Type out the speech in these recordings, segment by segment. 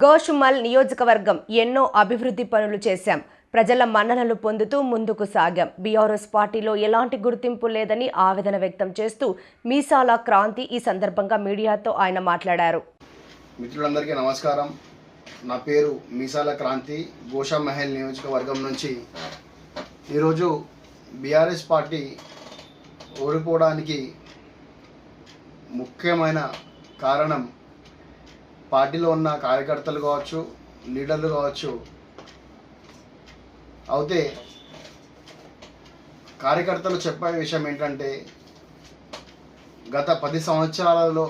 గోషుమల్ నియోజకవర్గం ఎన్నో అభివృద్ధి పనులు చేశాం. ప్రజల మన్ననలు పొందుతూ ముందుకు సాగాం. బీఆర్ఎస్ పార్టీలో ఎలాంటి గుర్తింపు లేదని ఆవేదన వ్యక్తం చేస్తూ మీసాల క్రాంతి ఈ సందర్భంగా మీడియాతో ఆయన మాట్లాడారు. మిత్రులందరికీ నమస్కారం. నా పేరు మీసాల క్రాంతి. గోషామహల్ నియోజకవర్గం నుంచి ఈరోజు బీఆర్ఎస్ పార్టీ ఓడిపోవడానికి ముఖ్యమైన కారణం పార్టీలో ఉన్న కార్యకర్తలు కావచ్చు, లీడర్లు కావచ్చు. అయితే కార్యకర్తలు చెప్పే విషయం ఏంటంటే, గత 10 సంవత్సరాలలో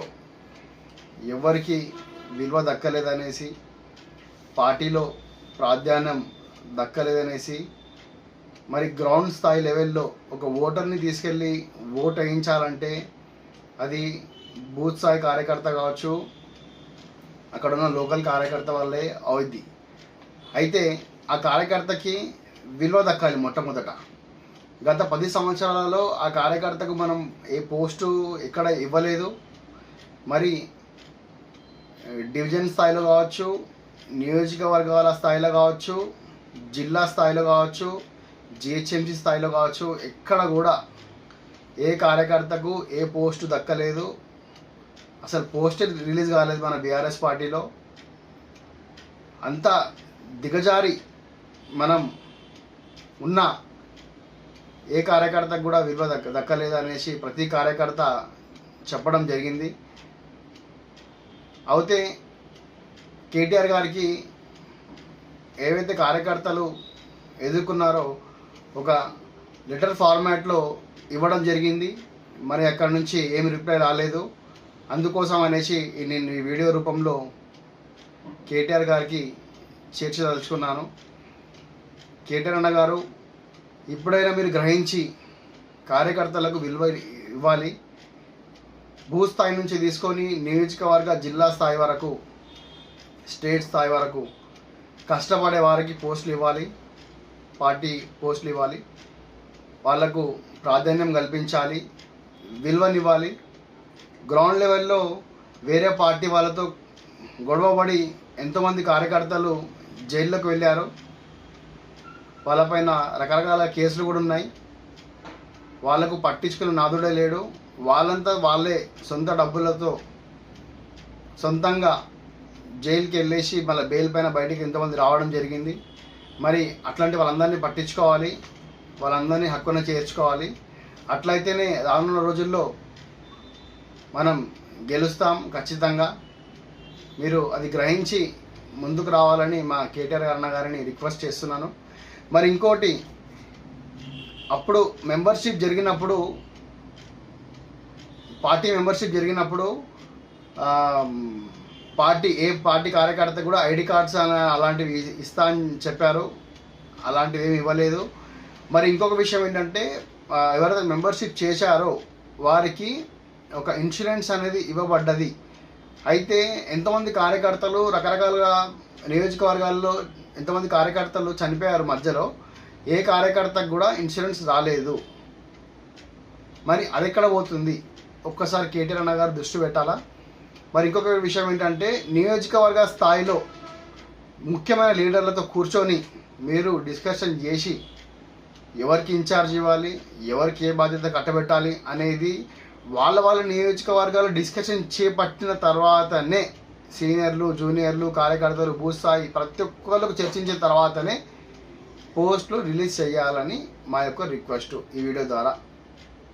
ఎవరికి విలువ దక్కలేదనేసి, పార్టీలో ప్రాధాన్యం దక్కలేదనేసి, మరి గ్రౌండ్ స్థాయి లెవెల్లో ఒక ఓటర్ని తీసుకెళ్ళి ఓటు వేయించాలంటే అది బూత్ స్థాయి కార్యకర్త కావచ్చు, అక్కడ ఉన్న లోకల్ కార్యకర్త వల్లే అవుద్ది. అయితే ఆ కార్యకర్తకి విలువ దక్కాలి. మొట్టమొదట గత 10 సంవత్సరాలలో ఆ కార్యకర్తకు మనం ఏ పోస్టు ఎక్కడ ఇవ్వలేదు. మరి డివిజన్ స్థాయిలో కావచ్చు, నియోజకవర్గాల స్థాయిలో కావచ్చు, జిల్లా స్థాయిలో కావచ్చు, జిహెచ్ఎంసీ స్థాయిలో కావచ్చు, ఎక్కడ కూడా ఏ కార్యకర్తకు ఏ పోస్టు దక్కలేదు. అసలు పోస్టే రిలీజ్ కాలేదు మన బీఆర్ఎస్ పార్టీలో. అంతా దిగజారి మనం ఉన్న ఏ కార్యకర్తకు కూడా విలువ దక్కలేదు అనేసి ప్రతి కార్యకర్త చెప్పడం జరిగింది. అయితే కేటీఆర్ గారికి ఏవైతే కార్యకర్తలు ఎదుర్కొన్నారో ఒక లెటర్ ఫార్మాట్లో ఇవ్వడం జరిగింది. మరి అక్కడి నుంచి ఏమి రిప్లై రాలేదు. అందుకోసం అనేసి నేను ఈ వీడియో రూపంలో కేటీఆర్ గారికి చేర్చదలుచుకున్నాను. కేటీఆర్ అన్న గారు, ఇప్పుడైనా మీరు గ్రహించి కార్యకర్తలకు విలువ ఇవ్వాలి. భూస్థాయి నుంచి తీసుకొని నియోజకవర్గ జిల్లా స్థాయి వరకు, స్టేట్ స్థాయి వరకు కష్టపడే వారికి పోస్టులు ఇవ్వాలి, పార్టీ పోస్టులు ఇవ్వాలి, వాళ్లకు ప్రాధాన్యం కల్పించాలి, విలువనివ్వాలి. గ్రౌండ్ లెవెల్లో వేరే పార్టీ వాళ్ళతో గొడవపడి ఎంతోమంది కార్యకర్తలు జైల్లోకి వెళ్ళారు. వాళ్ళపైన రకరకాల కేసులు కూడా ఉన్నాయి. వాళ్లకు పట్టించుకుని నాదుడే లేడు. వాళ్ళంతా వాళ్ళే సొంత డబ్బులతో సొంతంగా జైలుకి వెళ్ళేసి మళ్ళీ బెయిల్ పైన బయటికి ఎంతోమంది రావడం జరిగింది. మరి అట్లాంటి వాళ్ళందరినీ పట్టించుకోవాలి, వాళ్ళందరినీ హక్కున చేర్చుకోవాలి. అట్లయితేనే రానున్న రోజుల్లో మనం గెలుస్తాం ఖచ్చితంగా. మీరు అది గ్రహించి ముందుకు రావాలని మా కేటీఆర్ అన్న గారిని రిక్వెస్ట్ చేస్తున్నాను. మరి ఇంకోటి, అప్పుడు మెంబర్షిప్ జరిగినప్పుడు, పార్టీ మెంబర్షిప్ జరిగినప్పుడు ఏ పార్టీ కార్యకర్త కూడా ఐడి కార్డ్స్ అలాంటివి ఇస్తా అని చెప్పారు. అలాంటివి ఏమి ఇవ్వలేదు. మరి ఇంకొక విషయం ఏంటంటే, ఎవరైతే మెంబర్షిప్ చేశారో వారికి ఒక ఇన్సూరెన్స్ అనేది ఇవ్వబడ్డది. అయితే ఎంతోమంది కార్యకర్తలు రకరకాలుగా నియోజకవర్గాల్లో ఎంతోమంది కార్యకర్తలు చనిపోయారు మధ్యలో. ఏ కార్యకర్తకు కూడా ఇన్సూరెన్స్ రాలేదు. మరి అది ఎక్కడ పోతుంది? ఒక్కసారి కేటీఆర్ అన్న గారు దృష్టి పెట్టాలా. మరి ఇంకొక విషయం ఏంటంటే, నియోజకవర్గ స్థాయిలో ముఖ్యమైన లీడర్లతో కూర్చొని మీరు డిస్కషన్ చేసి ఎవరికి ఇన్ఛార్జ్ ఇవ్వాలి, ఎవరికి ఏ బాధ్యత కట్టబెట్టాలి అనేది వాళ్ళ నియోజకవర్గాలు డిస్కషన్ చేపట్టిన తర్వాతనే, సీనియర్లు, జూనియర్లు, కార్యకర్తలు, బూత్ స్థాయి ప్రతి ఒక్కరికి చర్చించిన తర్వాతనే పోస్టులు రిలీజ్ చేయాలని మా యొక్క రిక్వెస్ట్ ఈ వీడియో ద్వారా.